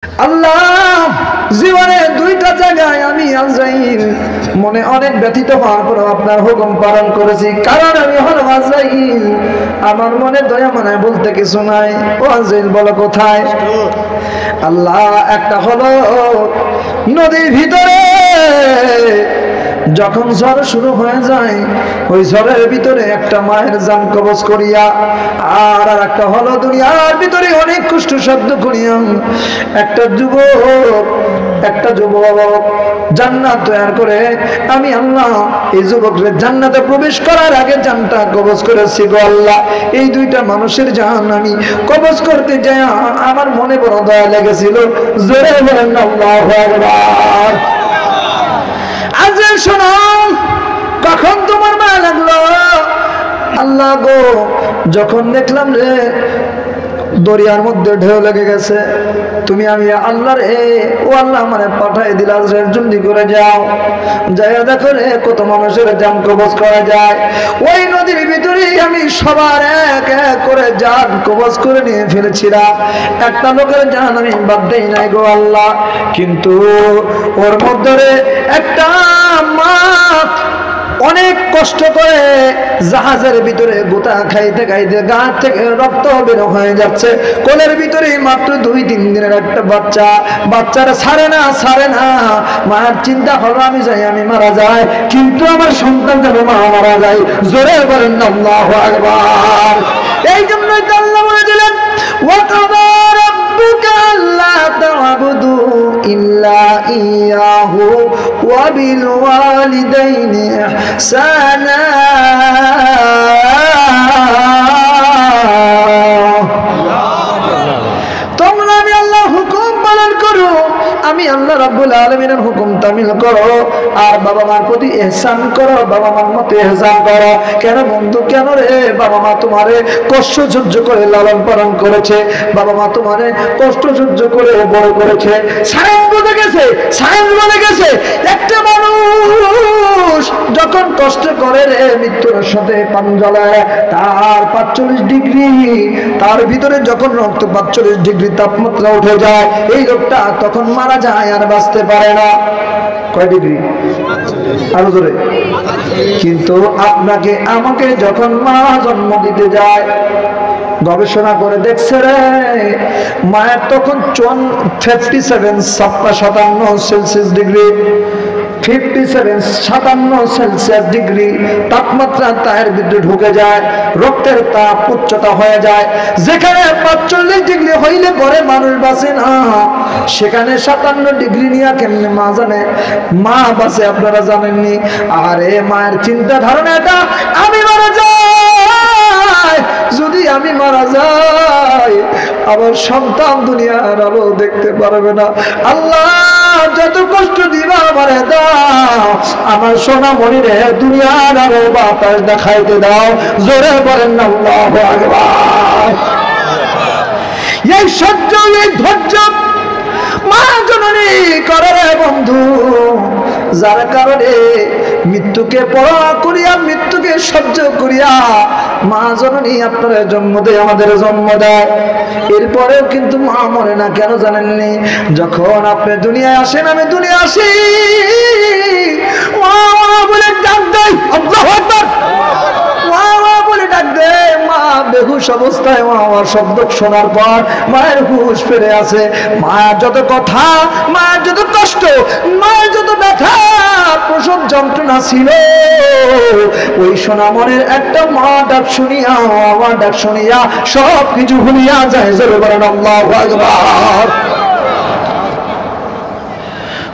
আল্লাহ, জীবনে দুইটা জায়গায় আমি আজরাইল মনে অনেক ব্যথিত হওয়ার পর আপনার হুকুম পালন করেছি, কারণ আমি হলো আজরাইল। আমার মনে দয়া মনে বলতে কিছু নাই। ও আজরাইল বলো কোথায়? আল্লাহ, একটা হলো নদীর ভিতরে যখন ঝড় শুরু হয়ে যায়, ওই ঝড়ের ভিতরে একটা মায়ের জান কবজ করিয়া, আর একটা হলো দুনিয়ার ভিতরে অনেক কষ্ট শব্দ করিয়া একটা যুবক জান্নাত তৈরি করে আমি আল্লাহ এই যুবকের জান্নাতে প্রবেশ করার আগে জানটা কবজ করেছি গো আল্লাহ। এই দুইটা মানুষের জান আমি কবজ করতে যাই আমার মনে বড় দয়া লেগেছিল। জোরে বলেন আল্লাহু আকবার। আজ শোনো, কখন তোমার মায়া লাগলো? আল্লাহ গো, যখন দেখলাম রে দরিয়ার মধ্যে ঢেউ লেগে গেছে, তুমি আমি আল্লাহ রে, ও আল্লাহ মানে পাঠাই দিলা জলদি করে যাও, যাই দেখো রে কত মানুষের জান কবজ করা যায়। ওই নদীর ভিতরে আমি সবার এক এক করে জান কবজ করে নিয়ে ফেলেছিলাম, একটা লোকের জান আমি বাদ দেই নাই গো আল্লাহ। কিন্তু ওর মধ্যে একটা মা অনেক কষ্ট করে জাহাজের ভিতরে গোটা খাইতে খাইতে গা থেকে রক্ত বের হয়ে যাচ্ছে, কোলের ভিতরে মাত্র 2-3 দিনের একটা বাচ্চার ছাড়ে না। মায়ের চিন্তা হলো আমি যাই, আমি মারা যায়, কিন্তু আমার সন্তান যেন মারা যায়। জোরে বলেন আল্লাহু আকবার। এই জন্যই তো আল্লাহ বলে দিলেন, ওয়াকাদা রাব্বুকা আল্লা তা'বুদু ইল্লা ইয়াহু ওয়া বিল ওয়ালিদাইনি ইহসানা। তোমরা আমি আল্লাহর হুকুম পালন করো, আমি আল্লাহ রাব্বুল আলামিনের হুকুম তামিল করো, আর বাবা মার প্রতি ইহসান করো, বাবা মার মতো ইহসান করো। কেন বন্ধু, কেন রে? বাবা মা তোমারে কষ্ট সহ্য করে লালন পালন করেছে, বাবা মা তোমারে কষ্ট সহ্য করে বড় করেছে। সায়েন্স বলে গেছে একটা মানুষ যখন কষ্ট করে রে মৃত্যুর সাথে পান জ্বলায়, তার 45 ডিগ্রি, তার ভিতরে যখন রক্ত 45 ডিগ্রি তাপমাত্রা উঠে যায়, এই লোকটা তখন মারা যায় আর বাঁচতে পারে না। কয় ডিগ্রি? আরো জোরে। কিন্তু আপনাকে আমাকে যখন মা জন্ম দিতে যায়, গবেষণা করে দেখছে রে মায়ের তখন 57 সেলসিয়াস ডিগ্রি, 57 ডিগ্রি তাপমাত্রা তার ভিতরে ঢুকে যায়, রক্তের তাপ উচ্চতা হয়ে যায়। যেখানে 45 ডিগ্রি হইলে পরে মানুষ বাঁচে না, সেখানে 57 ডিগ্রি নিয়ে কেমনে মা জানে, মা বাঁচে আপনারা জানেননি। আরে মায়ের চিন্তা ধারণা এটা, আমি মারা যাই, যদি আমি মারা যাই আমার সন্তান দুনিয়ার আলো দেখতে পারবে না। আল্লাহ, যত কষ্ট দিবা আমারে দাও, আমার সোনা মনিরে দুনিয়ার আলো বাতাস দেখাইতে দাও। জোরে বলেন আল্লাহু আকবার। এই সহ্য, এই ধৈর্য মা জননী করে রে বন্ধু, যার কারণে মৃত্যুকে পরোয়া করিয়া, মৃত্যুকে সহ্য করিয়া মা জননী আপনার জন্ম দেয়, আমাদের জন্ম দেয়। এরপরেও কিন্তু মা মরে না। কেন জানেননি? যখন আপনি দুনিয়ায় আসেন, আমি দুনিয়া আসি, মা বলে ডাক দেয়, আল্লাহু আকবার, মা বলে ডাক দেয়। মা বেহুশ অবস্থায় মা আমার শব্দ শোনার পর মায়ের হুঁশ ফিরে আসে। মায়ের যত কথা, মায়ের যত কষ্ট, মায়ের যত ব্যথা, প্রসব যন্ত্রণা ছিল, ওই সোনামনের একটা মা ডাক শুনিয়া, আমার ডাক শুনিয়া সব কিছু ভুলিয়া যায়। জোরে বলেন আল্লাহু আকবার।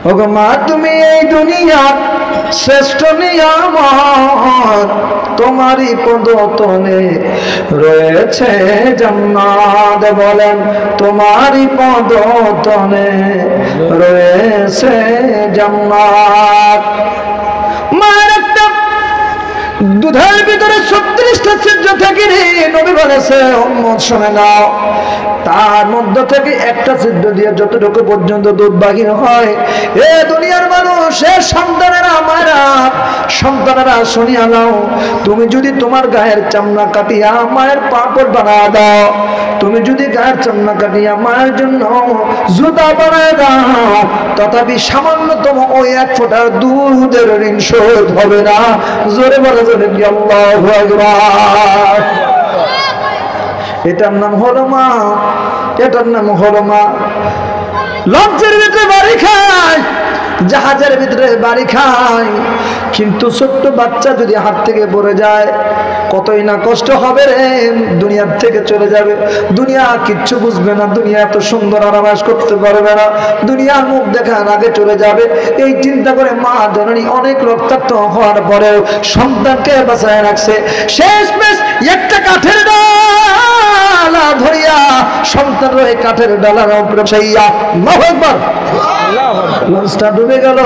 ওগো মা, তুমি এই দুনিয়ার শ্রেষ্ঠ নিয়ামত, তোমারই পদতলে রয়েছে জান্নাত। বলেন, তোমারই পদতলে রয়েছে জান্নাত। মায়ের একটা দুধের ভিতরে 36 40টা ছিদ্র থেকে নবী বলেছে উম্মত শুনে নাও, তার মধ্য থেকে একটা ছিদ্র দিয়ে যতটুকু পর্যন্ত দুধ বাহির হয়, এ দুনিয়ার মানুষ, এ সন্তানেরা, আমারা সন্তানেরা শুনিয়া নাও, তুমি যদি তোমার গায়ের চামড়া কাটিয়া মায়ের পাপড় বানায় দাও, তুমি যদি গায়ের চামড়া কাটিয়া মায়ের জন্য জুতা বানায় দাও, তথাপি সামান্যতম ওই 1 ফোঁটা দুধের ঋণ শোধ হবে না। জোরে বলে জোরে কি আল্লাহু আকবার। এটার নাম হলো মা, এটার নাম হলো মা। লঞ্চের ভিতরে বাড়ি খায়, জাহাজের ভিতরে বাড়ি খায়, কিন্তু ছোট্ট বাচ্চা যদি হাত থেকে পড়ে যায় কতই না কষ্ট হবে রে। দুনিয়ার থেকে চলে যাবে, দুনিয়া কিচ্ছু বুঝবে না, দুনিয়া এত সুন্দর আরামাস করতে পারবে না, দুনিয়ার মুখ দেখার আগে চলে যাবে। এই চিন্তা করে মা জননী অনেক রক্তাক্ত হওয়ার পরেও সন্তানকে বাঁচায় রাখছে। শেষমেশ একটা কাঠের ডালা ধরিয়া সন্তানের ওই কাঠের ডালার উপরে বসাইয়া, আল্লাহু আকবার, লঞ্চটা ডুবে গেল,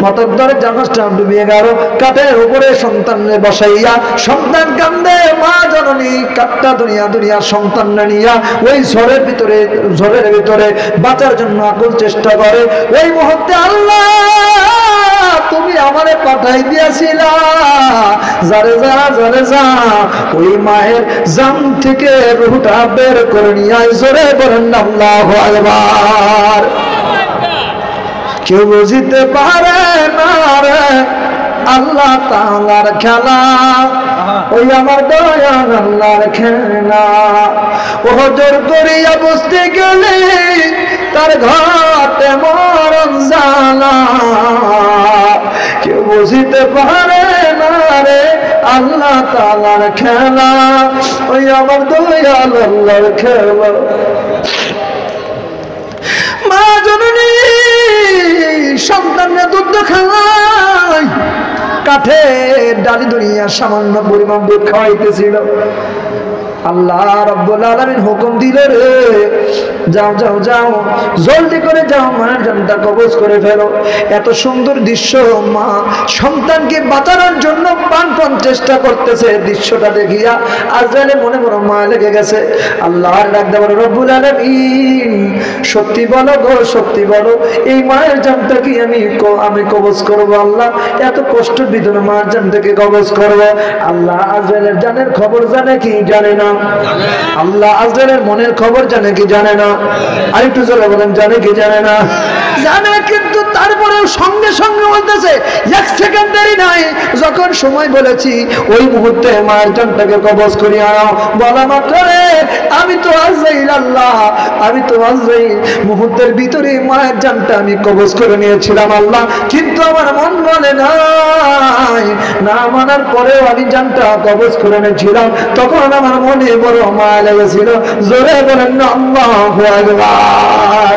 মোটর ধরে জাহাজটা ডুবে গেল, কাঠের উপরে সন্তানকে বসাইয়া সন্তান কান্দে, মা জননী কাঠটা দুনিয়া দুনিয়া সন্তান নিয়া ওই ঝড়ের ভিতরে বাঁচার জন্য আকুল চেষ্টা করে। ওই মুহূর্তে আল্লাহ তুমি আমারে পাঠাই দিয়েছিলা, যারে যা ওই মায়ের জান থেকে রূহটা বের করে নিয়ে জোরে বলেন আল্লাহু আকবার। কেউ বুঝিতে পারে না রে আল্লাহ তাআলার খেলা, ওই আমার দয়াল আল্লাহর খেলা। ও জোর করিয়া বুঝতে গেলে তার ঘাটে মরণ জ্বালা, কেউ বুঝিতে পারে না রে আল্লাহ তাআলার খেলা, ওই আমার দয়াল আল্লাহর খেলা। মা জননী সন্তানের দুধ খাওয়ায়, কাঠের ডালি দুনিয়া সামান্য পরিমাণ দুধ খাওয়াইতেছিল। আল্লাহ রাব্বুল আলামিন হুকুম দিল, রে যাও যাও যাও, জলদি করে যাও, মায়ের জানটা কবজ করে ফেলো। এত সুন্দর দৃশ্য, মা সন্তানকে বাঁচানোর জন্য প্রাণপণ চেষ্টা করতেছে। দৃশ্যটা দেখিয়া আজরাইলের মনে বড় মায়া লেগে গেছে। আল্লাহর ডাক দেওয়ার রব্বুল আলামিন, সত্যি বলো গো, সত্যি বলো, এই মায়ের জানটা কি আমি কবজ করব? আল্লাহ এত কষ্টের ভিতরে মায়ের জানটাকে কবজ করব। আল্লাহ আজরাইলের জানের খবর জানে কি জানে না? আল্লাহ আজরাইলের মনের খবর জানে কি জানে না? আরেকটু জোরে বলেন, জানে কি জানে না? জানে, কিন্তু তারপরেও সঙ্গে সঙ্গে বলতেছে 1 সেকেন্ড দেরি নাই, যখন সময় বলেছি ওই মুহূর্তে মায়ের জানটাকে কবজ করিয়া নাও। বলা মাত্র আমি তো আজরাইল, আল্লাহ আমি তো আজরাইল, মুহূর্তের ভিতরে মায়ের জানটা আমি কবজ করে নিয়েছিলাম আল্লাহ, কিন্তু আমার মন বলে নাই, না মানার পরেও আমি জানটা কবজ করে নিয়েছিলাম, তখন আমার মনে বড় মায়া লেগেছিল। জোরে বলেন না আল্লাহু আকবার।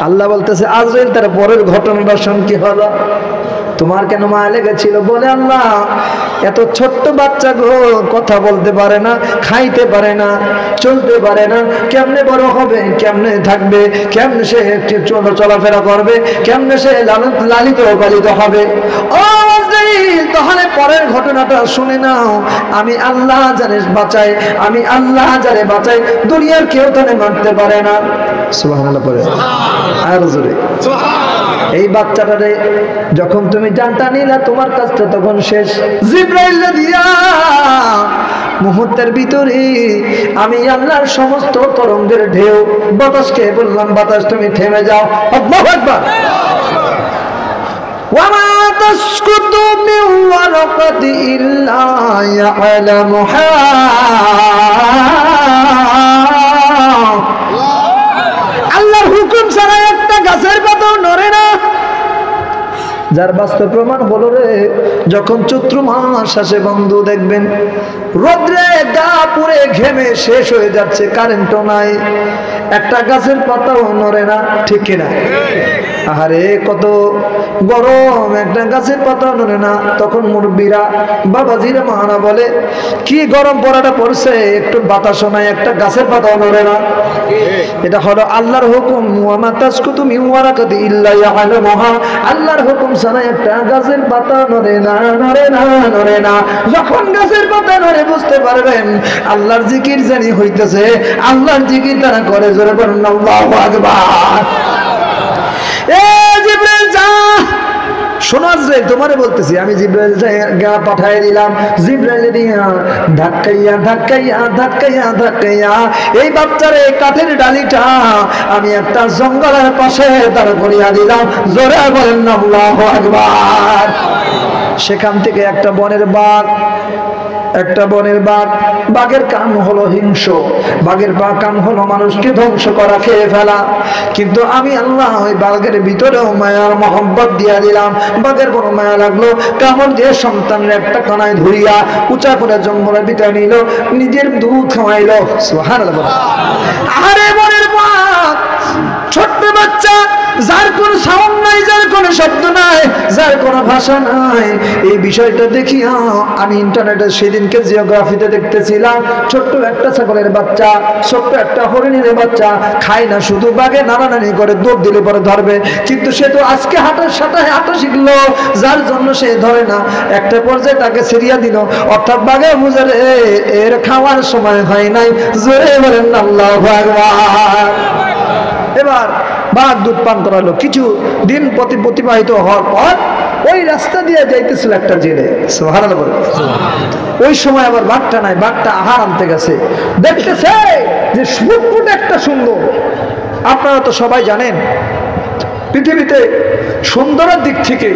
আল্লাহ বলতেছে আজরাইল, তার পরের ঘটনাটা শুন কি হলো, তোমার কেন মায়া লেগেছিল? বলে আল্লাহ এত ছোট্ট বাচ্চা গো, কথা বলতে পারে না, খাইতে পারে না, চলতে পারে না, কেমনে বড় হবে, কেমনে থাকবে, কেমনে সে চলাফেরা করবে, কেমনে সে লালিত পালিত হবে? ও তাহলে পরের ঘটনাটা শুনে নাও। আমি আল্লাহ যারে বাঁচাই, আমি আল্লাহ যারে বাঁচাই, দুনিয়ার কেউ তারে মারতে পারে না। সুবহানাল্লাহ পড়ে আর জোরে। এই বাচ্চাটারে যখন তুমি জানটা নিলা, তোমার কাজটা তখন শেষ। জিবরাইল দিয়া মুহূর্তের ভিতরে আমি আল্লাহর সমস্ত তরঙ্গের ঢেউ বাতাসকে বললাম, বাতাস তুমি থেমে যাও। আল্লাহু আকবার। ওয়ামা তাসকুতু মিন ওয়ারাকাতি ইল্লা ইয়ালামুহা, আল্লাহর হুকুম ছাড়া একটা গাছের পাতাও নড়ে না। যার বাস্তব প্রমাণ হলো রে, যখন চৈত্র মাস আসে বন্ধু, দেখবেন রোদ্রে গা পুড়ে ঘেমে শেষ হয়ে যাচ্ছে, কারেন্টও নাই, একটা গাছের পাতাও নড়ে না, ঠিক কিনা? আরে কত গরম, একটা গাছের পাতা নড়ে না। তখন মুরব্বীরা বাবাজিরা মারা বলে, কি গরম পড়াটা পড়ছে, একটু বাতাসও নাই, একটা গাছের পাতা নড়ে না। এটা হলো আল্লাহর হুকুম। ওয়া মা তাসকুতু মিন ওয়ারাকাতি ইল্লা ইয়ালামুহা, আল্লাহর হুকুম ছাড়া একটা গাছের পাতা নড়ে না, নড়ে না, নড়ে না। যখন গাছের পাতা নড়ে বুঝতে পারবেন আল্লাহর জিকির জানি হইতেছে। আল্লাহর জিকির তারা করে, জোরে বলেন আল্লাহু আকবার। এ জিবরাইল যা, শোনো আজরাইল, তোমারে বলতেছি, আমি জিবরাইল গা পাঠিয়ে দিলাম। জিবরাইল দিয়া ধাক্কাইয়া ধাক্কাইয়া ধাক্কাইয়া ধাক্কাইয়া এই বাচ্চারে কাঠের ডালিটা আমি একটা জঙ্গলের পাশে দাঁড় করিয়া দিলাম। জোরে বলেন আল্লাহু আকবার। সেখান থেকে একটা বনের বাঘ, একটা বনের বাঘ, বাঘের কাম হলো হিংস, বাঘের কাম হলো মানুষকে ধ্বংস করা, খেয়ে ফেলা। কিন্তু আমি আল্লাহ ওই বাঘের ভিতরেও মায়ার মহব্বত দিয়া দিলাম। বাঘের বড় মায়া লাগলো, কামড় দিয়ে সন্তানের একটা কানায় ধরিয়া উঁচা করে জঙ্গলের ভিতরে নিল, নিজের দুধ খাওয়াইলো। সুবহানাল্লাহ। আরে বনের বাঘ, ছোট্ট বাচ্চা, যার কোনো সাউন্ড নাই, যার কোনো শব্দ নাই, যার কোনো ভাষা নাই। এই বিষয়টা দেখিয়া আমি ইন্টারনেটে সেদিনকে জিওগ্রাফিতে দেখতেছিলাম, ছোট্ট একটা ছাগলের বাচ্চা, ছোট্ট একটা হরিণের বাচ্চা খায় না, শুধু বাঘে নাড়ানাড়ি করে, দৌড় দিলে পরে ধরবে। কিন্তু সে তো আজকে হাঁটা শিখলো, যার জন্য সে ধরে না। একটা পর্যায়ে তাকে ছেড়িয়া দিল, অর্থাৎ বাঘে বুঝে এর খাওয়ার সময় হয় নাই। জোরে বলেন আল্লাহু আকবার। এবার বাঘ দুধ পান করালো। কিছু দিন অতিবাহিত হওয়ার পর ওই রাস্তা দিয়ে যাইতেছিল একটা জেলে। সুবহানাল্লাহ বলে। ওই সময় আবার বাঘটা নাই, বাঘটা আহার আনতে গেছে, দেখতেছে যে ফুটফুট একটা সুন্দর। আপনারা তো সবাই জানেন পৃথিবীতে সুন্দরের দিক থেকে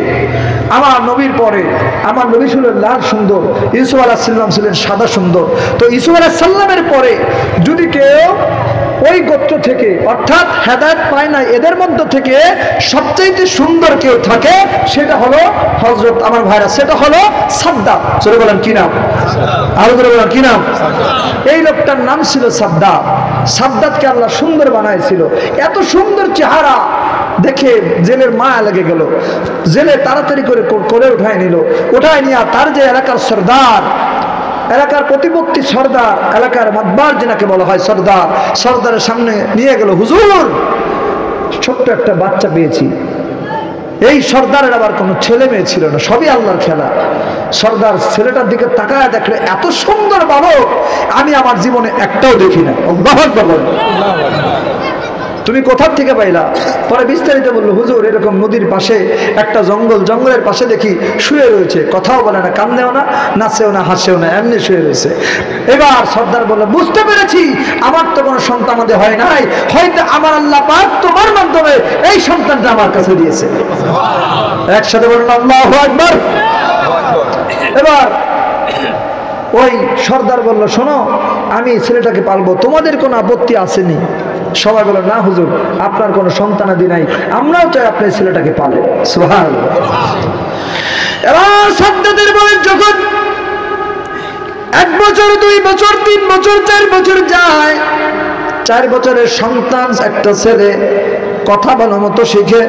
আমার নবীর পরে আমার নবী ছিলেন লাল সুন্দর, ইউসুফ আলাইহিস সালাম ছিলেন সাদা সুন্দর। তো ইউসুফ আলাইহিস সালামের পরে যদি কেউ ওই গোত্র থেকে, অর্থাৎ হেদায়েত পায় না, এদের মধ্য থেকে সবচেয়ে সুন্দর কেউ থাকে, সেটা হলো হযরত, আমার ভাইরা, সেটা হলো সাদ্দাত। চলে বলেন কি নাম? আরো করে বলেন কি নাম? এই লোকটার নাম ছিল সাদ্দাত। সাদ্দাতকে আল্লাহ সুন্দর বানাইছিল। এত সুন্দর চেহারা দেখে জেলের মায়া লেগে গেল। জেলে তাড়াতাড়ি করে কোলে উঠায় নিল। উঠায় নিয়ে তার যে এলাকার সর্দার, এলাকার প্রতিপত্তি সর্দার, এলাকার মাতবার যেনাকে বলা হয় সর্দার, সর্দারের সামনে নিয়ে গেল। হুজুর, ছোট্ট একটা বাচ্চা পেয়েছি। এই সর্দারের আবার কোনো ছেলে মেয়ে ছিল না, সবই আল্লাহর খেলা। সর্দার ছেলেটার দিকে তাকায় দেখলে এত সুন্দর বালক আমি আমার জীবনে একটাও দেখি না। আল্লাহু আকবার। তুমি কোথা থেকে পাইলা? পরে বিস্তারিত বললো, হুজুর এরকম নদীর পাশে একটা জঙ্গলের পাশে দেখি শুয়ে রয়েছে, কথাও বলে না, কান্দেও না, নাচেও না, হাসেও না, এমনি শুয়ে রয়েছে। এবার সর্দার বলল, বুঝতে পেরেছি, আমার তো কোনো সন্তান আমাদের হয় নাই, হয়তো আমার আল্লাহ পাক তোমার মাধ্যমে এই সন্তানটা আমার কাছে দিয়েছে। একসাথে বলুন আল্লাহু আকবার। এবার ওই সর্দার বলল, শোনো, আমি ছেলেটাকে পালবো, তোমাদের কোনো আপত্তি আসেনি? সবাই বলে, না হুজুর, আপনার কোনো সন্তানাদি নাই, আমরাও চাই আপনি ছেলেটাকে পালেন। সুবহানাল্লাহ। এবার সাদ্দাতের বয়স যখন 1 বছর, 2 বছর, 3 বছর, 4 বছর যায়, 4 বছরের সন্তান একটা ছেলে কথা বলার মতো শিখে,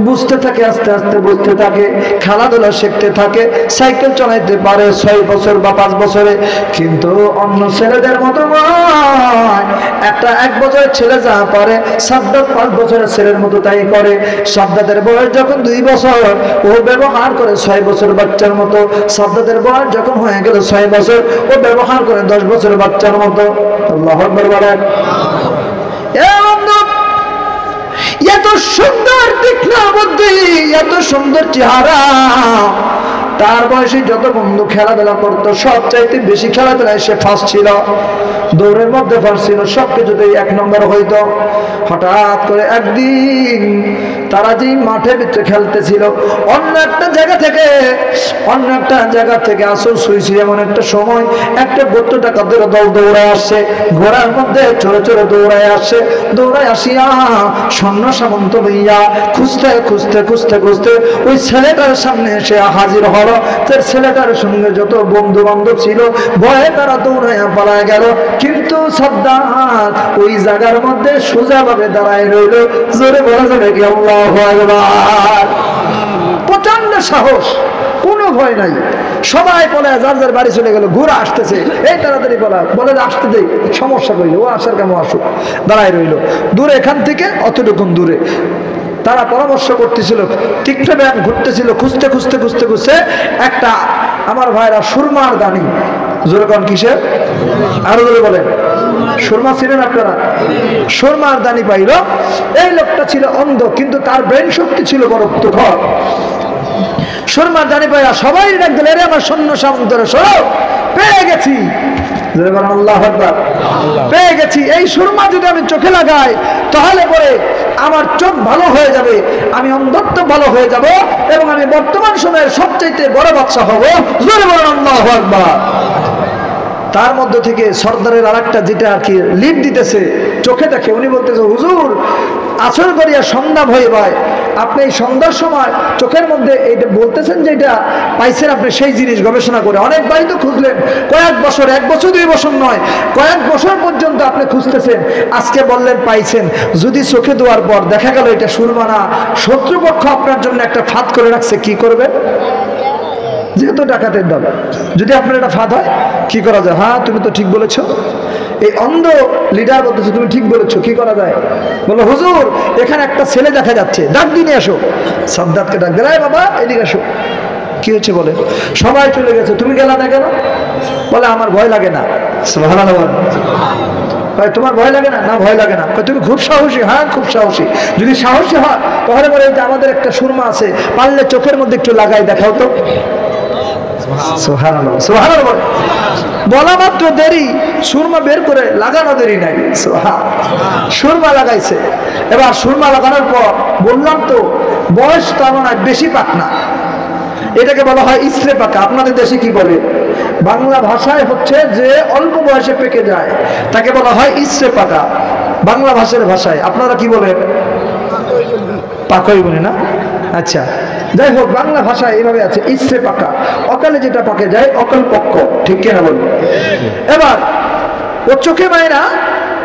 বুঝতে থাকে, আস্তে আস্তে বুঝতে থাকে, খেলাধুলা শিখতে থাকে, সাইকেল চালাইতে পারে 6 বছর বা 5 বছরে। কিন্তু অন্য ছেলেদের মতো নয়, একটা 1 বছরের ছেলে যা পারে, সাদ্দাত 5 বছরের ছেলের মতো তাই করে। সাদ্দাতের বয়স যখন 2 বছর, ও ব্যবহার করে 6 বছর বাচ্চার মতো। সাদ্দাতের বয়স যখন হয়ে গেল 6 বছর, ও ব্যবহার করে 10 বছরের বাচ্চার মতো। আল্লাহু আকবার বলেন। এত সুন্দর তীক্ষ্ণ বুদ্ধি, এত সুন্দর চেহারা। তার বয়সে যত বন্ধু খেলাধুলা করতো, সবচাইতে বেশি খেলাধুলায় সে ফার্স্ট ছিল, দৌড়ের মধ্যে ফার্স্ট ছিল, সবকিছুতেই 1 নম্বর হইতো। হঠাৎ করে একদিন তারা যেই মাঠের ভিতরে খেলতেছিল, অন্য একটা জায়গা থেকে আসল শুয়েছি, এমন একটা সময় একটা গোত্র ডাকাতের দল দৌড়ায় আসছে, ঘোড়ার মধ্যে চড়ে চড়ে দৌড়ায় আসছে। দৌড়ায় আসিয়া সৈন্য সামন্ত লইয়া খুঁজতে খুঁজতে খুঁজতে খুঁজতে ওই ছেলেটার সামনে এসে হাজির হল। গেল। ছেলেটার সঙ্গে যত বন্ধু বান্ধব ছিল ভয়ে তারা দৌড়াইয়া পালায় গেল। কিন্তু সাদ্দাত ওই জায়গার মধ্যে সোজাভাবে দাঁড়ায় রইল। জোরে বলা যাবে কি আল্লাহু আকবার। প্রচন্ড সাহস, কোনো ভয় নাই। সবাই বলে যার যার বাড়ি চলে গেল। ঘোরা আসতেছে, এই তাড়াতাড়ি বলে আসতে দেই, সমস্যা কইল, ও আসার কেমন আসুক। দাঁড়ায় রইল দূরে, এখান থেকে অতটুকুন দূরে। তারা পরামর্শ করতেছিল, টিকটে ব্যায়াম ঘুরতেছিল, খুঁজতে খুঁজতে খুঁজতে খুঁজতে একটা আমার ভাইরা সুরমার দানি, জোরে কোন কিসের, আরো জোরে বলেন, সুরমা ছিলেন আপনারা? সুরমার দানি পাইল। এই লোকটা ছিল অন্ধ, কিন্তু তার ব্রেন শক্তি ছিল বড় তুখর। সুরমার দানি পাইয়া সবাই ডাক দিল, রে আমার সৈন্য সামন্তরা সরো, পেয়ে গেছি। আল্লাহু আকবার, পেয়ে গেছি। এই সুরমা যদি আমি চোখে লাগাই তাহলে পরে আমার চোখ ভালো হয়ে যাবে, আমি অন্ধত্ব ভালো হয়ে যাব, এবং আমি বর্তমান সময়ের সবচেয়ে বড় বাদশা হব। জোরে বলেন আল্লাহু আকবার। তার মধ্য থেকে সর্দারের আরেকটা যেটা আর কি লিড দিতেছে, চোখে দেখে, উনি বলতেছে, হুজুর আসর করিয়া সন্ধ্যা ভয়ে পায়, আপনি এই সন্ধ্যার সময় চোখের মধ্যে এইটা বলতেছেন যে এটা পাইছেন আপনি সেই জিনিস গবেষণা করে। অনেক বাড়ি তো খুঁজলেন, কয়েক বছর, 1 বছর 2 বছর নয়, কয়েক বছর পর্যন্ত আপনি খুঁজতেছেন, আজকে বললেন পাইছেন। যদি চোখে দেওয়ার পর দেখা গেল এটা সুরমা না, শত্রুপক্ষ আপনার জন্য একটা ফাঁদ করে রাখছে, কি করবেন? যেহেতু ডাকাতের দল, যদি আপনার এটা ফাঁদ হয় কি করা যায়? হ্যাঁ তুমি তো ঠিক বলেছো। এই অন্ধ লিডার বলতেছে তুমি ঠিক বলেছো, কি করা যায়? বলো হুজুর এখানে একটা ছেলে দেখা যাচ্ছে, ডাক দিয়ে নিয়ে আসো। সাদ্দাতকে ডাক দিল, বাবা এদিকে আসো। কি হচ্ছে বলে? সবাই চলে গেছে, তুমি গেলা না কেন? বলে আমার ভয় লাগে না। সুবহানাল্লাহ। ভাই তোমার ভয় লাগে না? না ভয় লাগে না। তুমি খুব সাহসী? হ্যাঁ খুব সাহসী। যদি সাহসী হয় তাহলে বলে যে আমাদের একটা সুরমা আছে, পারলে চোখের মধ্যে একটু লাগাই দেখাও তো। সুবহানাল্লাহ, সুবহানাল্লাহ। বলা মাত্র দেরি, সুরমা বের করে লাগানো দেরি নাই। সুরমা লাগাইছে। এবার সুরমা লাগানোর পর বললাম তো বয়স তেমন বেশি পাক না, এটাকে বলা হয় ইসরে পাকা। আপনাদের দেশে কি বলে? বাংলা ভাষায় হচ্ছে যে অল্প বয়সে পেকে যায় তাকে বলা হয় ইসরে পাকা, বাংলা ভাষায়। আপনারা কি বলেন? পাকই বলে না? আচ্ছা যাই হোক, বাংলা ভাষায় এইভাবে আছে, ইসরে পাকা। অকালে যেটা পাকে যায় অকাল পক্ষ, ঠিক কিনা বলবো? এবার ও চোখে মায়েরা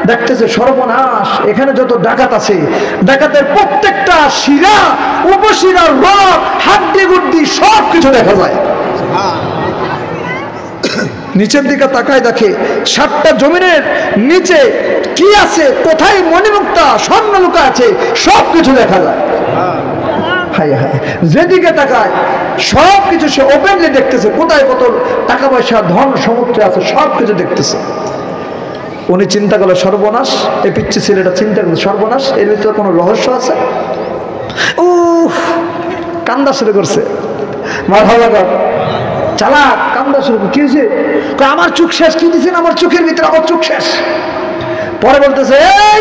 দেখতেছে সর্বনাশ, এখানে যত ডাকাত আছে ডাকাতের প্রত্যেকটা শিরা, উপশিরা, রগ, হাড্ডি গুড্ডি সব কিছু দেখা যায়। নিচের দিকে তাকায় দেখে 7টা জমিনের নিচে কি আছে, কোথায় মণিমুক্তা স্বর্ণ লুকা আছে, সব কিছু দেখা যায়। হায় হায়, যেদিকে তাকায় সব কিছু সে ওপেনলি দেখতেছে, কোথায় কত টাকা পয়সা ধন সমুদ্রে আছে সব কিছু দেখতেছে। উনি চিন্তা করলো সর্বনাশ, এই পিচ্ছি ছেলেটা চিন্তা করলো সর্বনাশ, এর ভিতরে কোনো রহস্য আছে। কান্দা শুরু করছে, মারহাবা চালাক, কান্দা শুরু। কি হয়েছে? আমার চোখ শেষ। কি দিচ্ছেন? আমার চোখের ভিতরে আমার চোখ শেষ। পরে বলতেছে, এই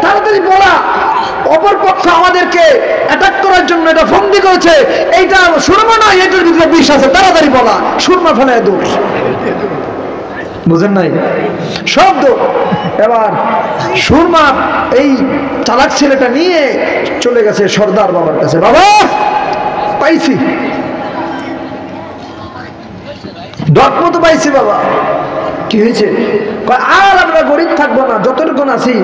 তাড়াতাড়ি বলা, অপর পক্ষ আমাদেরকে অ্যাটাক করার জন্য এটা ফন্দি করেছে, এইটা সুরমা নয়, এটার ভিতরে বিষ আছে, তাড়াতাড়ি বলা। সুরমা ফেলে দোষ, বুঝেন নাই শব্দ। এবার সুরমা এই চালাক ছেলেটা নিয়ে চলে গেছে সর্দার বাবার কাছে। বাবা পাইছি, ডকমতো পাইছি বাবা। কি হয়েছে? আর আমরা গরিব থাকবো না, যতটুকু আছি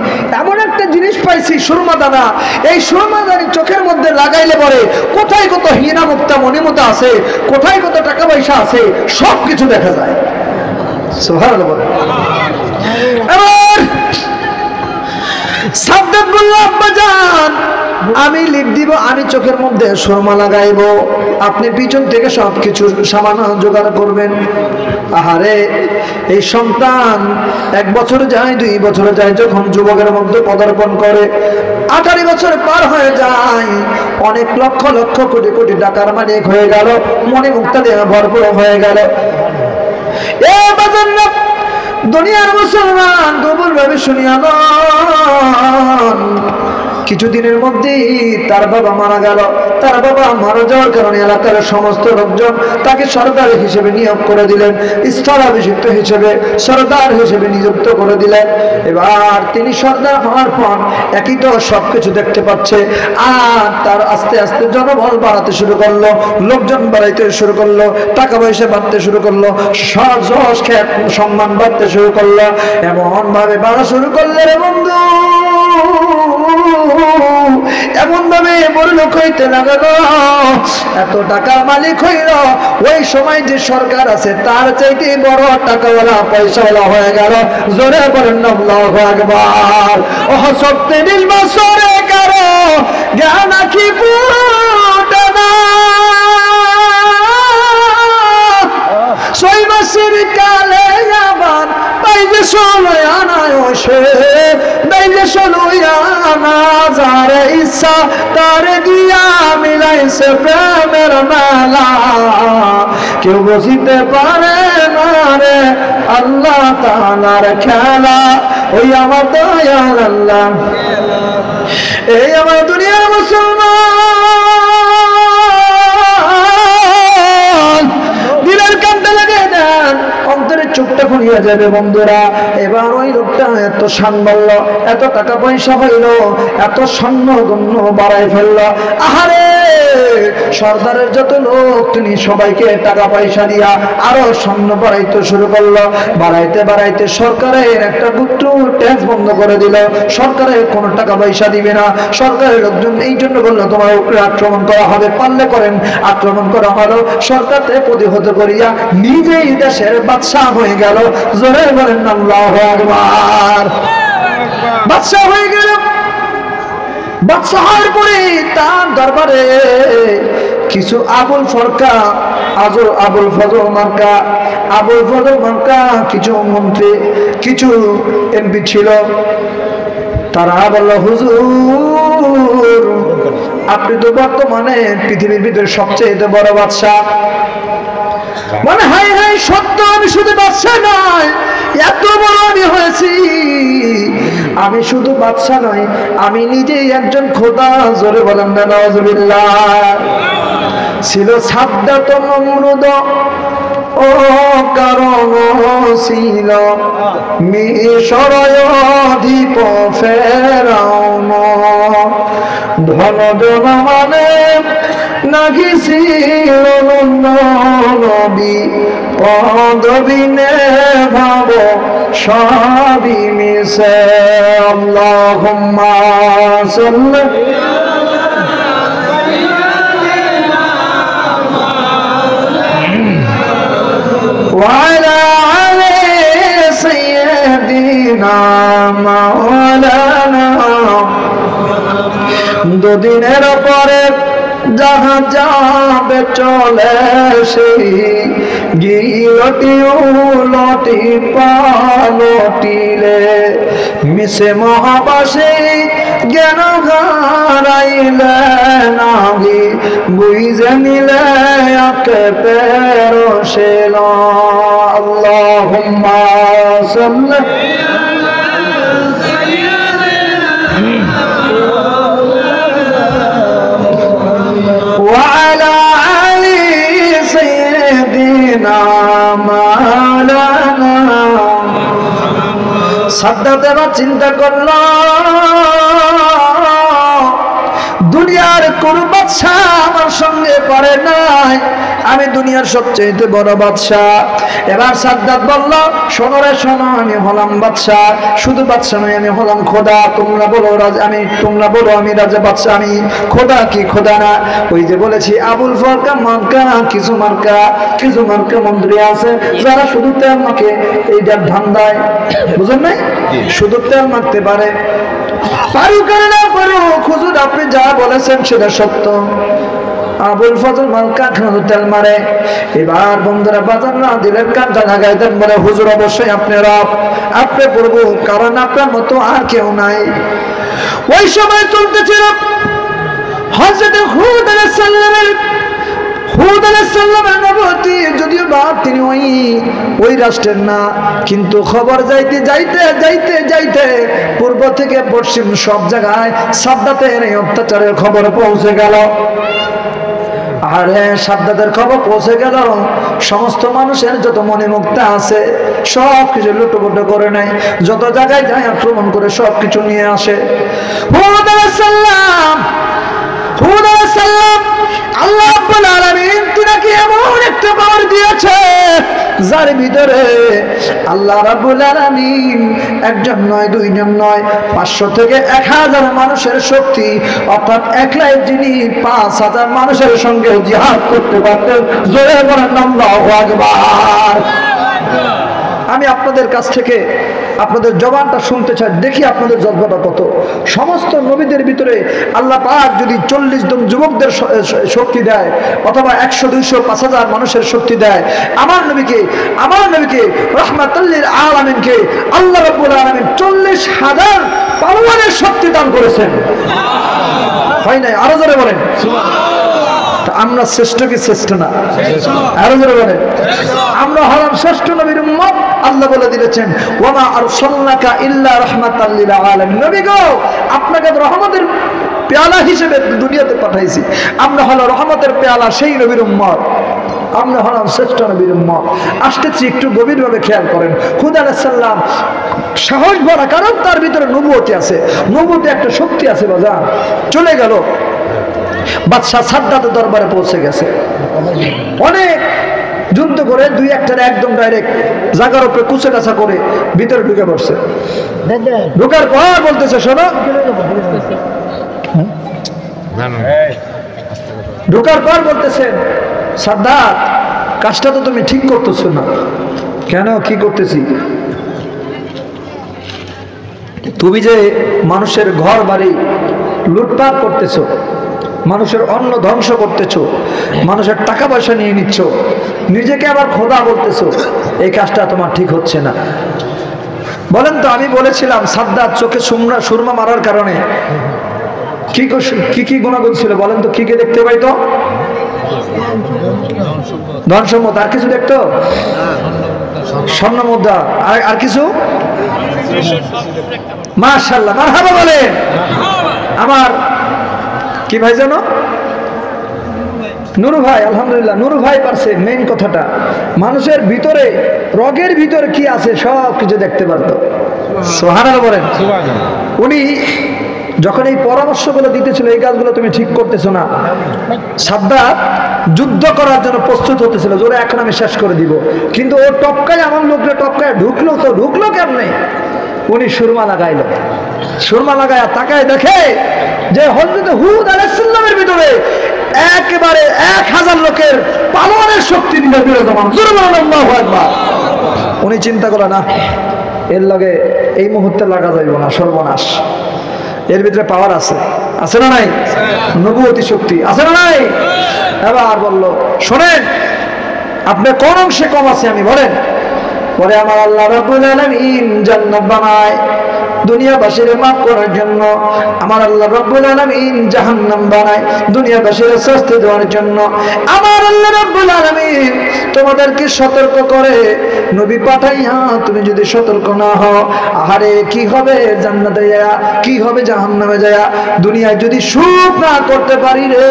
এমন একটা জিনিস পাইছি, সুরমা দানা। এই সুরমা দানি চোখের মধ্যে লাগাইলে পরে কোথায় কত হীরা মুক্তা মণিমুক্তা আছে, কোথায় কত টাকা পয়সা আছে, সব কিছু দেখা যায়। সুবহানাল্লাহ। এবার সাদ্দাত বলল, আব্বা জান আমি লিখ দিব, আমি চোখের মধ্যে সুরমা লাগাইব, আপনি পিছন থেকে সবকিছু সামান্য জোগাড় করবেন। আহারে, এই সন্তান 1 বছর যায়, 2 বছর যায়, যখন যুবকের মধ্যে পদার্পণ করে 18 বছর পার হয়ে যায়, অনেক লক্ষ লক্ষ কোটি কোটি টাকার মালিক হয়ে গেল, মনে মুক্তা দিয়ে ভরপুর হয়ে গেল। এ বাজার না দুনিয়ার মুসলমান, কবুল ভাবে শুনিয়া কিছুদিনের মধ্যেই তার বাবা মারা গেল। তার বাবা মারা যাওয়ার কারণে এলাকার সমস্ত লোকজন তাকে সরদার হিসেবে নিয়োগ করে দিলেন, স্থলাভিষিক্ত হিসেবে সরদার হিসেবে নিযুক্ত করে দিলেন। এবার তিনি সরদার হওয়ার পর একই তো সবকিছু দেখতে পাচ্ছে, আর তার আস্তে আস্তে জনবল বাড়াতে শুরু করলো, লোকজন বাড়াইতে শুরু করলো, টাকা পয়সা বাড়তে শুরু করলো, যশ খ্যাত সম্মান বাড়তে শুরু করলো। এমন ভাবে বাড়া শুরু করলে রে বন্ধু, এমন ভাবে বড় লোক হইতে লাগলো, এত টাকার মালিক হইল, ওই সময় যে সরকার আছে তার চাইতে বড় টাকাওয়ালা পয়সাওয়ালা হয়ে গেল। জোরে বলেন আল্লাহু আকবার। ও সত্যি দিল বছরে কারো জ্ঞান কি ফুটে না, ছয় মাসের কালে আবার বাইরে ষোলো আনায় সে, বাইরে ষোলো আনা যার ইচ্ছা তার দিয়া মিলাইছে প্রেমের মেলা। কেউ বুঝিতে পারে না রে আল্লাহ তাআলার খেলা। ওই আমার দয়াল আল্লাহ, এই আমার দুনিয়ার মুসলমান, দিলের কান্দে লাগে দেন, অন্তরের চোখটা খুলিয়া যাবে বন্ধুরা। এবার ওই লোকটা এত সাম্বল্য, এত টাকা পয়সা হইল, এত স্বর্ণ গণ্য বাড়াই ফেললো। আহারে সর্দারের যত লোক তিনি সবাইকে টাকা পয়সা দিয়া আরো স্বর্ণ বাড়াইতে শুরু করলো। বাড়াইতে বাড়াইতে সরকারের একটা গুপ্ত ট্যাক্স বন্ধ করে দিল, সরকারের কোনো টাকা পয়সা দিবে না। সরকারের লোকজন এই জন্য বললো তোমার উপরে আক্রমণ করা হবে, পারলে করেন। আক্রমণ করা হলো, সরকার থেকে প্রতিহত করিয়া নিজেই দেশের বাদশাহ হয়ে গেল। জোরে বলেন আল্লাহু আকবার। বাদশাহ হয়ে গেল। বাদশাহ হওয়ার পরে তার দরবারে কিছু আবুল ফজল মার্কা কিছু মন্ত্রী, কিছু এমপি ছিল। তারা বলল, হুজুর আপনি তো বর্তমানে পৃথিবীর ভিতরে সবচেয়ে বড় বাদশাহ। মানে হাই হাই সত্য, আমি শুধু বাদশাহ নয়, এত বড় আমি হয়েছি। আমি শুধু বাদশাহ নয়, আমি নিজেই একজন খোদা। জোরে বলেন না নাউজুবিল্লাহ। ছিল সাদ্দাত নমরুদ, ও কারণ ছিল মিশর অধিপ ফেরাউন। ধন জন মানে নাকি ছিল নবী, পদবিনে ভাব সবই মিশে। আল্লাহুম্মা সাল্লি وعلى آل سيدنا مولانا। দুদিনের পরে জাহাজ যাবে চলে, সেই গিলটি উলটি পালটিলে, মিশে মহাবাসে জ্ঞান হারাইলে, নাগি বুঝে নিলে আকে পেরোশেল। আল্লাহুম্মা সাল্লি وعلى آل سيدنا مولانا। সাদ্দাতেরা চিন্তা করল, দুনিয়ার কোন বাদশাহ আমার সঙ্গে পারে নাই, আমি দুনিয়ার সবচেয়ে বড় বাদশাহ। এবার সাদ্দাত বলল, শোনো রে শোনো, আমি হলাম বাদশাহ। শুধু বাদশাহ নয়, আমি হলাম খোদা। তোমরা বলো আমি রাজা, বাদশাহ আমি, খোদা কি খোদা না? ওই যে বলেছি আবুল ফরকা মার্কা কিছু মার্কা মন্ত্রী আছে যারা শুধু তেল মাকে এইটার ধান্দায়, বুঝেন নাই, শুধু তেল মারতে পারে। পারুক আর না পারুক, হুজুর আপনি যা বলেছেন সেটা সত্য। আবুল ফজল মার্কা তেল মারে। এবার বন্ধুরা বাজার না দিলের কানটা লাগাইতেন, বলে হুজুর অবশ্যই আপনি রব, আপনি প্রভু, কারণ আপনার মতো আর কেউ নাই। ওই সময় চলতেছিল হযরত হুদ আলাইহিস সালামের হুদ আলাইহিস সালামের নবুয়তি যদিও বা তিনি ওই রাষ্ট্রের না, কিন্তু খবর যাইতে যাইতে যাইতে যাইতে পূর্ব থেকে পশ্চিম সব জায়গায় সাদ্দাতের এই অত্যাচারের খবর পৌঁছে গেল। আরে সাদ্দাতের খবর পৌঁছে গেল, সমস্ত মানুষের যত মনে মুক্তা আছে সব কিছু লুটোপুটো করে নেয়, যত জায়গায় যায় আক্রমণ করে সব কিছু নিয়ে আসে। হুদ আলাইহিস সালাম আল্লাহ রাব্বুল আলামিন তিনাকে এমন একটা পাওয়ার দিয়েছে যার ভিতরে আল্লাহ রাব্বুল আলামিন একজন নয়, দুইজন নয়, 500 থেকে 1000 মানুষের শক্তি, অর্থাৎ একলাই যিনি 5000 মানুষের সঙ্গে জিহাদ করতে পারতেন। জোরে বলেন আল্লাহু আকবার। আমি আপনাদের কাছ থেকে আপনাদের জবানটা শুনতে চাই, দেখি আপনাদের জজ্বাটা কত। সমস্ত নবীদের ভিতরে আল্লাহ পাক যদি 40 জন যুবকদের শক্তি দেয়, অথবা 100, 200, 5000 মানুষের শক্তি দেয়, আমার নবীকে রাহমাতুল লিল আলামিনকে আল্লাহ রাব্বুল আলামিন 40,000 পাওয়ারের শক্তি দান করেছেন। হয় নাই? আরো জোরে বলেন সুবহানাল্লাহ। আমরা শ্রেষ্ঠ কি শ্রেষ্ঠ না? আরো জোরে বলেন। আমরা হলাম শ্রেষ্ঠ নবীর উম্মত। আল্লাহ বলে দিয়েছেন ওয়া আরসালনাকা ইল্লা রাহমাতাল লিল আলামিন। নবী গো, আপনাকে রহমতের পেয়ালা হিসেবে দুনিয়াতে পাঠাইছি। আমরা হলো রহমতের পেয়ালা, সেই নবীর উম্মত। আমরা হলাম শ্রেষ্ঠ নবীর উম্মত। আসতেছি, একটু গভীরভাবে খেয়াল করেন। হুদ আলাইহিস সালাম সাহস ভরা, কারণ তার ভিতরে নবুয়তি আছে, নবুয়তি একটা শক্তি আছে। বাজার চলে গেল, বাদশাহ সাদ্দাতের দরবারে পৌঁছে গেছে। অনেক যুদ্ধ করে 2-1 একদম ডাইরেক্ট জায়গার উপরে কুচে কাছা করে ভিতরে ঢুকে পড়ছে। ঢুকার পর বলতেছে, শোনো, ঢুকার পর বলতেছেন, সাদ্দাত, কাজটা তো তুমি ঠিক করতেছো না। কেন? কি করতেছি? তুমি যে মানুষের ঘর বাড়ি লুটপাট করতেছো, মানুষের অন্ন ধ্বংস করতেছো, মানুষের টাকা পয়সা নিয়ে নিচ্ছ, নিজেকে আবার খোদা বলতেছো, এই কাজটা তোমার ঠিক হচ্ছে না। বলেন তো, আমি বলেছিলাম সাদ্দাত চোখে সুরমা মারার কারণে কি কি গুণাগুণ ছিল? বলেন তো, কি কি দেখতে পাইতো? ধন সম্পদ, আর কিছু দেখতো? স্বর্ণ মুদ্রা, আর কিছু? মাশাআল্লাহ, মারহাবা বলে। আমার কি ভাই জানো? নুরু ভাই, আলহামদুলিল্লাহ, নুরু ভাই পারছে মেইন কথাটা। মানুষের ভিতরে, রগের ভিতরে কি আছে সব কিছু দেখতে পারতো। সুবহানাল্লাহ বলেন। উনি যখন এই পরামর্শগুলো দিতেছিল, এই কাজগুলো তুমি ঠিক করতেছো না, সাদ্দাত যুদ্ধ করার জন্য প্রস্তুত হতেছিল, জোরে এখন আমি শেষ করে দিব। কিন্তু ও টপকায়, আমার লোকরে টপকায় ঢুকলো কেমনে? উনি সুরমা লাগাইল, সুরমা লাগায় তাকায় দেখে যে হযরত হুদ আলাইহিস সালামের ভিতরে একেবারে 1000 লোকের পালনের শক্তি নিয়ে বিরাজমান। জোরে বলেন আল্লাহু আকবার। উনি চিন্তা করলো, না, এর লগে এই মুহূর্তে লাগা যাইব না, সর্বনাশ। এর ভিতরে পাওয়ার আছে, আছে না নাই? নবুয়তি শক্তি আছে না নাই? এবার বলল, শোনেন, আপনার কোন অংশে কম আছে আমি বলেন। পরে আমার আল্লাহ রাব্বুল আলামিন জান্নাত বানায় দুনিয়াবাসীর মাফ করার জন্য, আমার আল্লাহ রাব্বুল আলামিন জাহান্নাম বানায় দুনিয়াবাসীর শাস্তি দেওয়ার জন্য। আমার আল্লাহ রাব্বুল আলামিন তোমাদেরকে সতর্ক করে নবী পাঠাইয়া, তুমি যদি সতর্ক না হও, আহারে কি হবে জান্নাতে যায়া, কি হবে জাহান্নামে যায়া। দুনিয়ায় যদি সুখ না করতে পারি রে,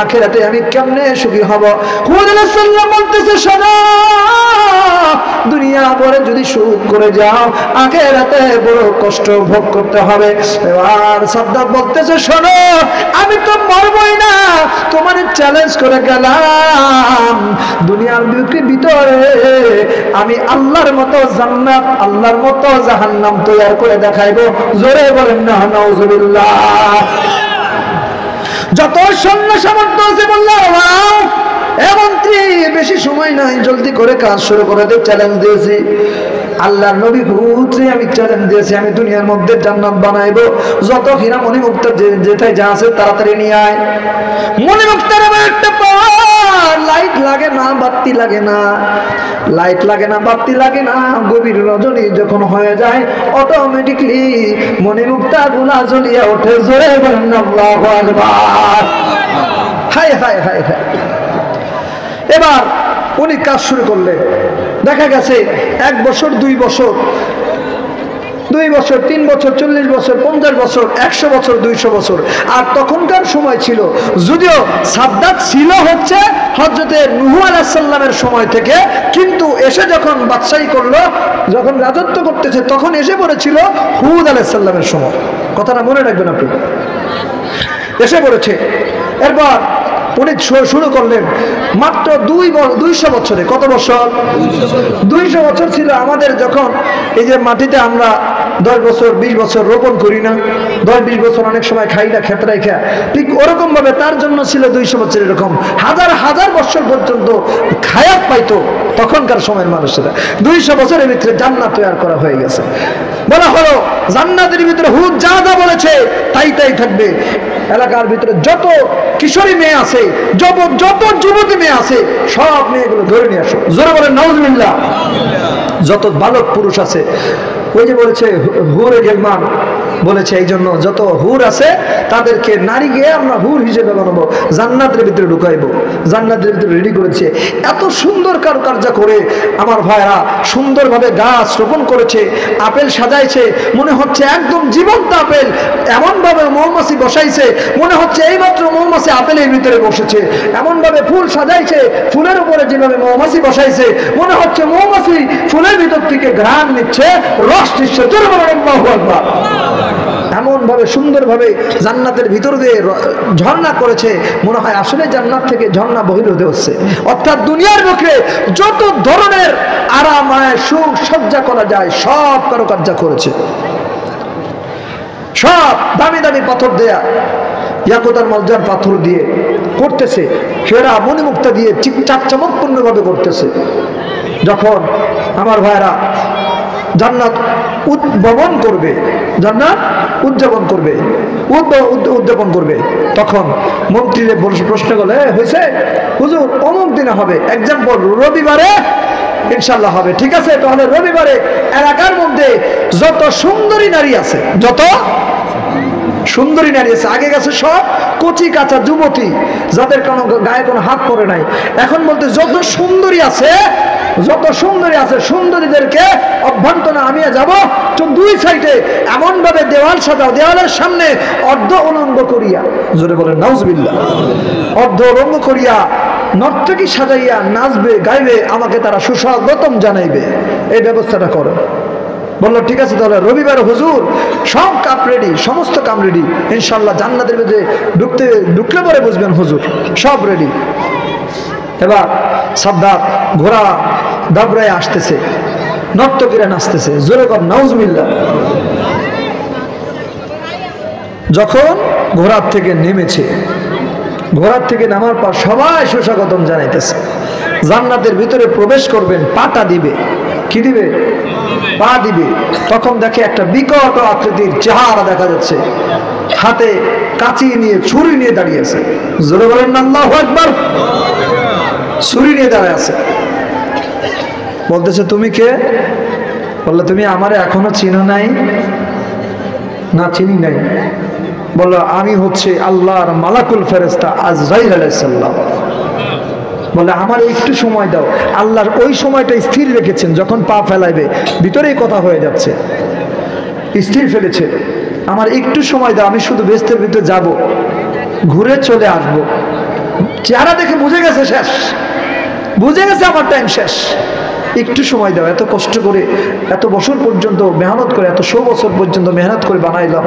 আখিরাতে আমি কেমনে সুখী হব? হুদ আলাইহিস সালাম বলতেছে, শোনো, দুনিয়া পরে যদি সুখ করে যাও, আখিরাতে বড় কষ্ট ভোগ করতে হবে। আর সাদ্দাত বলতেছে, শোনো, আমি তো মরবই না, তোমার চ্যালেঞ্জ করে গেলাম, দুনিয়ার ভিতরে আমি আল্লাহর মতো জান্নাত, আল্লাহর মতো জাহান্নাম তৈরি করে দেখাইবো। জোরে বলেন না নাউজুবিল্লাহ। যত সৈন্য সামর্থ্য আছে বললাম, মন্ত্রী, বেশি সময় নাই, জলদি করে কাজ শুরু করে দে। চ্যালেঞ্জ দিয়েছি আল্লাহর নবী হুদকে, আমি চ্যালেঞ্জ দিয়েছি, আমি দুনিয়ার মধ্যে জান্নাত বানাইবো। যত হীরা মণিমুক্তা যেটাই যা আছে তাড়াতাড়ি নিয়ে আয়। মণিমুক্তার আমার একটা পাওয়ার, লাইট লাগে না, বাতি লাগে না, লাইট লাগে না, বাতি লাগে না। গভীর রজনী যখন হয়ে যায়, অটোমেটিকলি মণিমুক্তা গুলা জ্বলিয়ে ওঠে। জোরে বলেন আল্লাহু আকবার। হায় হায় হায় হায়। এবার উনি কাজ শুরু করলেন। দেখা গেছে 1 বছর 2 বছর 2 বছর 3 বছর 40 বছর 50 বছর 100 বছর 200 বছর। আর তখনকার সময় ছিল, যদিও সাদ্দাত ছিল হচ্ছে হযরতে নূহ আলাইহিস সালামের সময় থেকে, কিন্তু এসে যখন বাদশাহী করলো, যখন রাজত্ব করতেছে, তখন এসে পড়েছিল হুদ আলাইহিস সালামের সময়। কথাটা মনে রাখবেন আপনি, এসে পড়েছে। এরপর উনি শুরু করলেন মাত্র 200 বছরে। কত বছর? 200 বছর ছিল আমাদের। যখন এই যে মাটিতে আমরা 10 বছর 20 বছর রোপণ করি না, 10-20 বছর অনেক সময় খাই না, ক্ষেত রাখা, ঠিক ওরকম ভাবে তার জন্য ছিল 200 বছর। এরকম হাজার হাজার বছর পর্যন্ত হায়াত পাইতো তখনকার সময়ের মানুষেরা। 200 বছরের ভিতরে জান্নাত তৈরি করা হয়ে গেছে। বলা হলো জান্নাতের ভিতরে হুদ যা যা বলেছে তাই তাই থাকবে। এলাকার ভিতরে যত কিশোরী মেয়ে আছে, যত যুবতী মেয়ে আছে, সব মেয়েগুলো ধরে নিয়ে আসো। জোরে বলেন নাউজুবিল্লাহ। যত বালক পুরুষ আছে, ওই যে বলেছে হুরে গেলমান বলেছে, এই জন্য যত হুর আছে তাদেরকে নারী গিয়ে আমরা হুর হিসেবে বানাবো, জান্নাতের ভিতরে ঢুকাইবো। জান্নাতের ভিতরে রেডি করেছে। এত সুন্দর কারুকার্য করে আমার ভাইরা সুন্দরভাবে গাছ রোপণ করেছে, আপেল সাজাইছে, মনে হচ্ছে একদম জীবন্ত আপেল। এমনভাবে মৌমাছি বসাইছে, মনে হচ্ছে এইমাত্র মৌমাছি আপেলের ভিতরে বসেছে। এমনভাবে ফুল সাজাইছে, ফুলের উপরে যেভাবে মৌমাছি বসাইছে, মনে হচ্ছে মৌমাছি ফুলের ভিতর থেকে ঘ্রাণ নিচ্ছে, রস নিচ্ছে। এমন ভাবে সুন্দর ভাবে জান্নাতের ভিতর দিয়ে ঝর্ণা করেছে, মনে হয় আসলে জান্নাত থেকে ঝর্ণা বহির্ভূত হচ্ছে। অর্থাৎ দুনিয়ার মুখে যত ধরনের আরামায় সুখ সজ্জা করা যায় সব কারুকার্য করেছে। সব দামি দামি পাথর দেয়া, ইয়াকুত আর মরজান পাথর দিয়ে করতেছে, হেরা মণিমুক্তা দিয়ে চিকচাক চমকপূর্ণ ভাবে করতেছে। যখন আমার ভাইরা জান্নাত উদ্ভাবন করবে, জান্নাত উদযাপন করবে, উদযাপন করবে, তখন মন্ত্রীদের প্রশ্ন করলে হয়েছে হুজুর অমুক দিনে হবে, এক্সাম্পল রবিবারে ইনশাল্লাহ হবে। ঠিক আছে, তাহলে রবিবারে এলাকার মধ্যে যত সুন্দরী নারী আছে, যত সুন্দরী নারী আছে, আগে গেছে সব কচি কাঁচা যুবতী যাদের কোনো গায়ে কোনো হাত পড়ে নাই, এখন বলতে যত সুন্দরী আছে, যত সুন্দরী আছে সুন্দরীদেরকে অভ্যন্তরে আমি যাব, দুই সাইডে এমন ভাবে দেওয়াল সাজাও, দেওয়ালের সামনে অর্ধ উলঙ্গ করিয়া, জোরে বলেন নাউজুবিল্লাহ, অর্ধ উলঙ্গ করিয়া নর্তকী সাজাইয়া নাচবে গাইবে, আমাকে তারা সুস্বাগতম জানাইবে। এই ব্যবস্থাটা করো। বললো ঠিক আছে, তাহলে রবিবার হুজুর সব কাপ রেডি, সমস্ত কাম রেডি, ইনশাল্লাহ জান্নাতের মধ্যে ঢুকলে পরে বুঝবেন হুজুর সব রেডি। এবার সাদ্দাত ঘোড়া দাবড়ায় আসতেছে, নর্তকীরা নাচতেছে, জোরে কর নাউজুবিল্লাহ। যখন ঘোড়ার থেকে নেমেছে, ঘোড়ার থেকে নামার পর সবাই সুস্বাগতম জানাইতেছে। জান্নাতের ভিতরে প্রবেশ করবেন, পাটা দিবে, কি দিবে? পা দিবে। তখন দেখে একটা বিকট আকৃতির চেহারা দেখা যাচ্ছে, হাতে কাঁচি নিয়ে ছুরি নিয়ে দাঁড়িয়েছে। জোরে বলেন আল্লাহু আকবার। ছুরি নিয়ে দাঁড়িয়ে আছে, বলতেছে তুমি কে? বললো তুমি আমারে এখনো চিনো নাই? না চিনি নাই। বললো আমি হচ্ছে আল্লাহর মালাকুল ফেরেশতা আজরাইল আলাইহিস সালাম। বলে আমার একটু সময় দাও। আল্লাহর ওই সময়টা স্থির রেখেছেন, যখন পা ফেলাইবে ভিতরেই কথা হয়ে যাচ্ছে, স্থির ফেলেছে, আমার একটু সময় দাও, আমি শুধু বেহেশতের ভিতরে যাব, ঘুরে চলে আসবো। চেহারা দেখে বুঝে গেছে শেষ, বুঝে গেছে আমার টাইম শেষ, একটু সময় দাও। এত কষ্ট করে, এত বছর পর্যন্ত মেহনত করে, এত 100 বছর পর্যন্ত মেহনত করে বানাইলাম,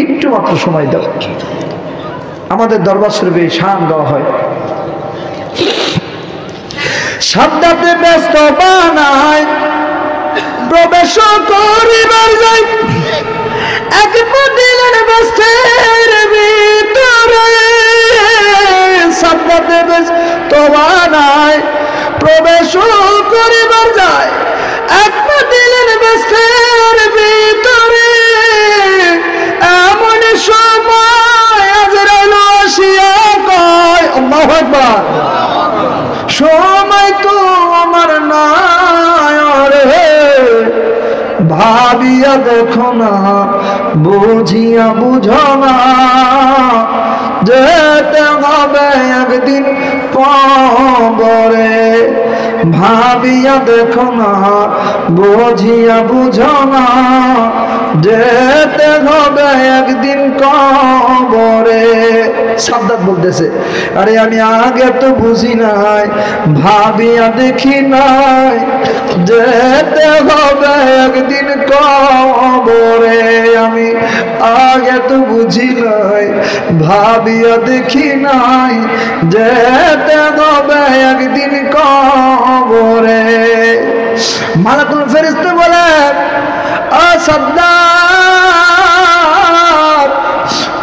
একটু মাত্র সময় দাও। আমাদের দরবার শরীফে শান দেওয়া হয়, সাদ্দাতে ব্যস্ত বানায় প্রবেশ করিবার যাই, এক দিলেন ব্যস্তের ভিতরে। সাদ্দাতে ব্যস্ত বানায় প্রবেশ করিবার যায়, এক দিলেন ব্যস্তের ভিতরে। এমন সময় আজরাইল আসিয়া কয়, আল্লাহু আকবার, সময় তো আমার নাই রে, ভাবিয়া দেখো না, বুঝিয়া বুঝো না, যেতে হবে একদিন কবরে ভাবিয়া দেখো না বুঝিয়া বুঝো না যেতে হবে একদিন কবরে সাদ্দাত বলতেছে আরে আমি আগে তো বুঝি নাই ভাবিয়া দেখি নাই যেতে হবে একদিন কবরে আমি আগে তো বুঝি নাই ভাবিয়া দেখি নাই যেতে হবে একদিন কবরে মালাকুল ফেরেশতা বলে ও সাদ্দাত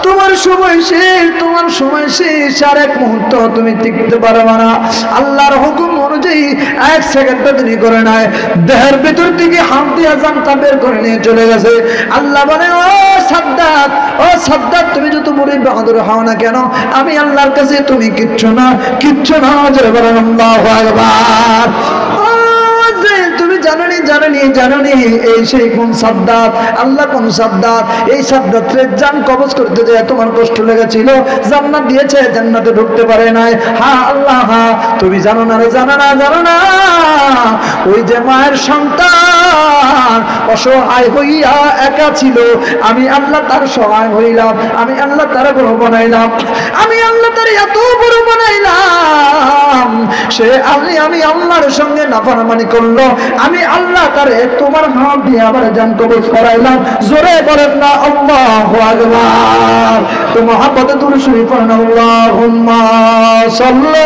তোমার সময় শেষ তোমার সময় শেষ আর এক মুহূর্ত তুমি টিকতে পারবে না আল্লাহর হুকুম অনুযায়ী এক সেকেন্ড দেরি করে নাই দেহের ভিতর থেকে হাত দিয়ে জানটা বের করে নিয়ে চলে গেছে আল্লাহ বলে ও সাদ্দাত তুমি যত বড় বাহাদুর হও না কেন আমি আল্লাহর কাছে তুমি কিচ্ছু না জোরে বলেন আল্লাহু আকবার তুমি জাননি এই সেই কোন সাদ্দাত আল্লাহ কোন সাদ্দাত এই সাদ্দাতের জান কবজ করতে যায় তোমার কষ্ট লেগেছিল জান্নাত দিয়েছে জান্নাতে ঢুকতে পারে নাই হ্যাঁ আল্লাহ হ্যাঁ তুমি জানো না ওই যে মায়ের সন্তান অসহায় হইয়া একা ছিল আমি আল্লাহ তার সহায় হইলাম আমি আল্লাহ তার বড় বানাইলাম আমি আল্লাহ তার এত বড় বানাইলাম সে আমি আল্লাহর সঙ্গে নাফরমানি করলো আমি আল্লাহ তারে তোমার হাত দিয়ে আবার জান কবজ করাইলাম জোরে বলেন না আল্লাহু আকবার তো মহব্বতে দুরূদ শরীফ পড়েন আল্লাহুম্মা সাল্লি